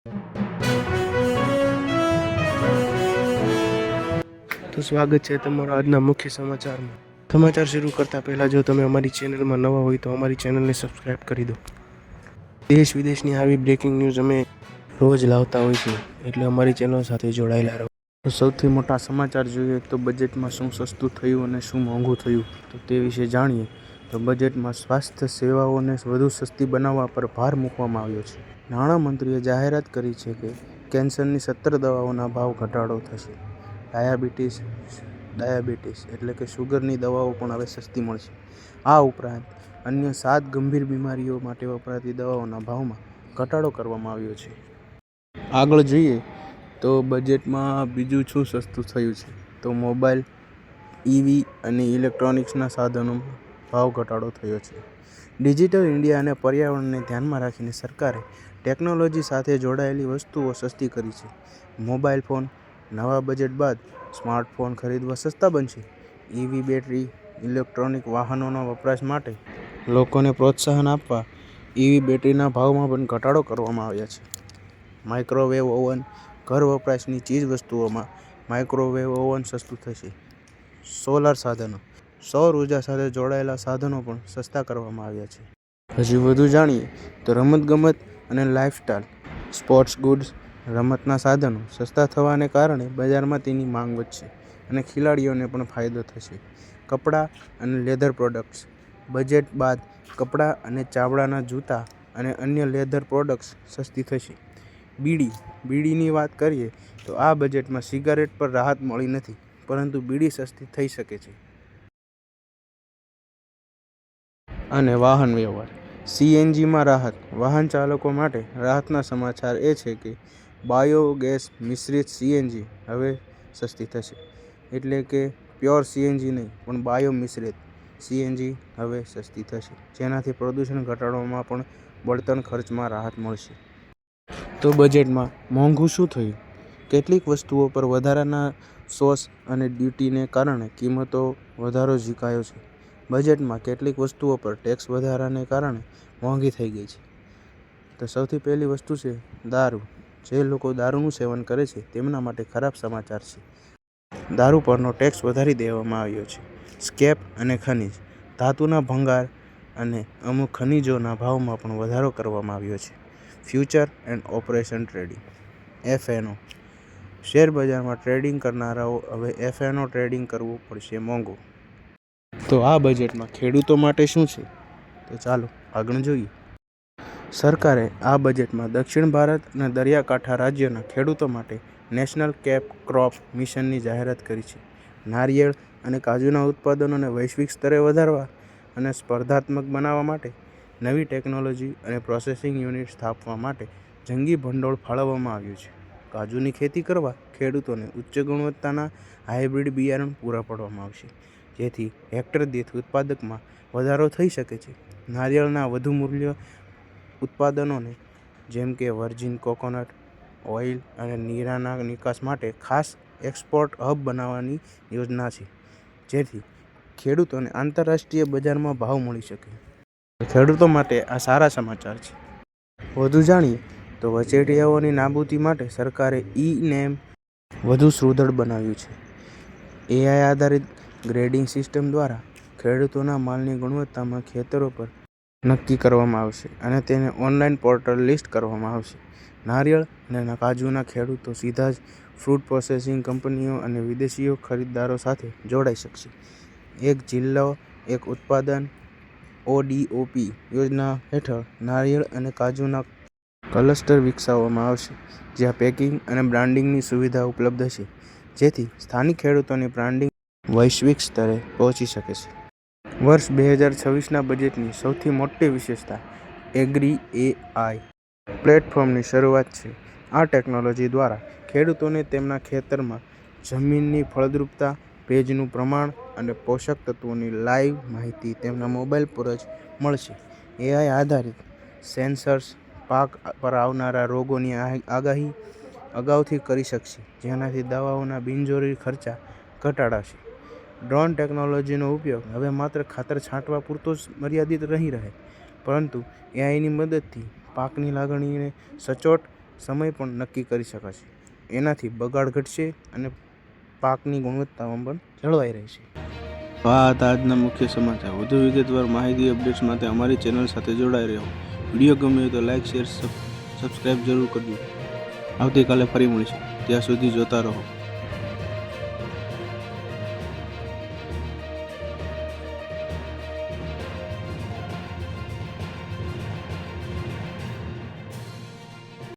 તો સ્વાગત છે તમારો આજના મુખ્ય સમાચારમાં. સમાચાર શરૂ કરતા પહેલાં જો તમે અમારી ચેનલમાં નવા હોય તો અમારી ચેનલને સબસ્ક્રાઈબ કરી દો. દેશ વિદેશની આવી બ્રેકિંગ ન્યૂઝ અમે રોજ લાવતા હોઈશું, એટલે અમારી ચેનલ સાથે જોડાયેલા રહો. તો સૌથી મોટા સમાચાર જોઈએ તો બજેટમાં શું સસ્તું થયું અને શું મોંઘું થયું તો તે વિશે જાણીએ. તો બજેટમાં સ્વાસ્થ્ય સેવાઓને વધુ સસ્તી બનાવવા પર ભાર મૂકવામાં આવ્યો છે. નાણામંત્રીએ જાહેરાત કરી છે કે કેન્સરની 17 દવાઓના ભાવ ઘટાડો થશે. ડાયાબિટીસ એટલે કે શુગરની દવાઓ પણ હવે સસ્તી મળશે. આ ઉપરાંત અન્ય 7 ગંભીર બીમારીઓ માટે વપરાતી દવાઓના ભાવમાં ઘટાડો કરવામાં આવ્યો છે. આગળ જોઈએ તો બજેટમાં બીજું શું સસ્તું થયું છે તો મોબાઈલ, ઈવી અને ઇલેક્ટ્રોનિક્સના સાધનોમાં ભાવ ઘટાડો થયો છે. ડિજિટલ ઇન્ડિયા અને પર્યાવરણને ધ્યાનમાં રાખીને સરકારે ટેકનોલોજી સાથે જોડાયેલી વસ્તુઓ સસ્તી કરી છે. મોબાઈલ ફોન નવા બજેટ બાદ સ્માર્ટફોન ખરીદવા સસ્તા બનશે. ઈવી બેટરી ઇલેક્ટ્રોનિક વાહનોના વપરાશ માટે લોકોને પ્રોત્સાહન આપવા ઈવી બેટરીના ભાવમાં પણ ઘટાડો કરવામાં આવ્યા છે. માઇક્રોવેવ ઓવન ઘર વપરાશની ચીજ વસ્તુઓમાં માઇક્રોવેવ ઓવન સસ્તું થશે. સોલાર સાધનો સૌર ઉર્જા સાથે જોડાયેલા સાધનો પણ સસ્તા કરવામાં આવ્યા છે. હજી વધુ જાણીએ તો રમતગમત અને લાઇફસ્ટાઇલ સ્પોર્ટ્સ ગુડ્સ રમતના સાધનો સસ્તા થવાને કારણે બજારમાં તેની માંગ વધશે અને ખેલાડીઓને પણ ફાયદો થશે. કપડાં અને લેધર પ્રોડક્ટ્સ બજેટ બાદ કપડાં અને ચામડાના જૂતા અને અન્ય લેધર પ્રોડક્ટ્સ સસ્તી થશે. બીડીની વાત કરીએ તો આ બજેટમાં સિગારેટ પર રાહત મળી નથી, પરંતુ બીડી સસ્તી થઈ શકે છે. અને વાહન વ્યવહાર સીએનજીમાં રાહત વાહન ચાલકો માટે રાહતના સમાચાર એ છે કે બાયોગેસ મિશ્રિત સીએનજી હવે સસ્તી થશે. એટલે કે પ્યોર સીએનજી નહીં પણ બાયો મિશ્રિત સીએનજી હવે સસ્તી થશે, જેનાથી પ્રદૂષણ ઘટાડવામાં પણ બળતણ ખર્ચમાં રાહત મળશે. તો બજેટમાં મોંઘું શું થયું? કેટલીક વસ્તુઓ પર વધારાના સોસ અને ડ્યુટીને કારણે કિંમતો વધારો ઝીકાયો છે. બજેટમાં કેટલીક વસ્તુઓ પર ટેક્સ વધારાને કારણે મોંઘી થઈ ગઈ છે. તો સૌથી પહેલી વસ્તુ છે દારૂ. જે લોકો દારૂનું સેવન કરે છે તેમના માટે ખરાબ સમાચાર છે. દારૂ પરનો ટેક્સ વધારી દેવામાં આવ્યો છે. સ્કેપ અને ખનિજ ધાતુના ભંગાર અને અમુક ખનિજોના ભાવમાં પણ વધારો કરવામાં આવ્યો છે. ફ્યુચર એન્ડ ઓપરેશન ટ્રેડિંગ એફએનઓ શેરબજારમાં ટ્રેડિંગ કરનારાઓ હવે એફએનઓ ટ્રેડિંગ કરવું પડશે મોંઘું. તો આ બજેટમાં ખેડૂતો માટે શું છે તો ચાલો આગળ જોઈએ. સરકારે આ બજેટમાં દક્ષિણ ભારત અને દરિયાકાંઠા રાજ્યોના ખેડૂતો માટે નેશનલ કેપ ક્રોપ મિશનની જાહેરાત કરી છે. નારિયેળ અને કાજુના ઉત્પાદનોને વૈશ્વિક સ્તરે વધારવા અને સ્પર્ધાત્મક બનાવવા માટે નવી ટેકનોલોજી અને પ્રોસેસિંગ યુનિટ સ્થાપવા માટે જંગી ભંડોળ ફાળવવામાં આવ્યું છે. કાજુની ખેતી કરવા ખેડૂતોને ઉચ્ચ ગુણવત્તાના હાઇબ્રિડ બિયારણ પૂરા પાડવામાં આવશે, જેથી હેક્ટર દીઠ ઉત્પાદકમાં વધારો થઈ શકે છે. નારિયેળના વધુ મૂલ્ય ઉત્પાદનોને જેમ કે વર્જિન કોકોનટ ઓઇલ અને નીરાના નિકાસ માટે ખાસ એક્સપોર્ટ હબ બનાવવાની યોજના છે, જેથી ખેડૂતોને આંતરરાષ્ટ્રીય બજારમાં ભાવ મળી શકે. ખેડૂતો માટે આ સારા સમાચાર છે. વધુ જાણીએ તો વચેટિયાઓની નાબૂદી માટે સરકારે ઈ-નેમ વધુ સુદૃઢ બનાવ્યું છે. એઆઈ આધારિત ગ્રેડિંગ સિસ્ટમ દ્વારા ખેડૂતોના માલની ગુણવત્તામાં ખેતરો પર નક્કી કરવામાં આવશે અને તેને ઓનલાઈન પોર્ટલ લિસ્ટ કરવામાં આવશે. નારિયેળ અને કાજુના ખેડૂતો સીધા જ ફૂડ પ્રોસેસિંગ કંપનીઓ અને વિદેશીઓ ખરીદદારો સાથે જોડાઈ શકશે. એક જિલ્લો એક ઉત્પાદન ઓડીઓપી યોજના હેઠળ નારિયેળ અને કાજુના ક્લસ્ટર વિકસાવવામાં આવશે, જ્યાં પેકિંગ અને બ્રાન્ડિંગની સુવિધા ઉપલબ્ધ છે, જેથી સ્થાનિક ખેડૂતોની બ્રાન્ડિંગ વૈશ્વિક સ્તરે પહોંચી શકે છે. વર્ષ 2026ના બજેટની સૌથી મોટી વિશેષતા એગ્રી એઆઈ પ્લેટફોર્મની શરૂઆત છે. આ ટેકનોલોજી દ્વારા ખેડૂતોને તેમના ખેતરમાં જમીનની ફળદ્રુપતા, ભેજનું પ્રમાણ અને પોષક તત્વોની લાઈવ માહિતી તેમના મોબાઈલ પર જ મળશે. એઆઈ આધારિત સેન્સર્સ પાક પર આવનારા રોગોની આગાહી અગાઉથી કરી શકશે, જેનાથી દવાઓના બિનજરૂરી ખર્ચા ઘટાડાશે. ડ્રોન ટેકનોલોજીનો ઉપયોગ હવે માત્ર ખાતર છાંટવા પૂરતો જ મર્યાદિત નહીં રહે, પરંતુ એઆઈની મદદથી પાકની લાગણીને સચોટ સમય પણ નક્કી કરી શકાશે. એનાથી બગાડ ઘટશે અને પાકની ગુણવત્તામાં પણ જળવાઈ રહેશે. આ હતા આજના મુખ્ય સમાચાર. વધુ વિગતવાર માહિતી અપડેટ્સ માટે અમારી ચેનલ સાથે જોડાઈ રહો. વિડીયો ગમ્યો હોય તો લાઇક, શેર, સબસ્ક્રાઈબ જરૂર કરજો. આવતીકાલે ફરી મળીશું. ત્યાં સુધી જોતા રહો.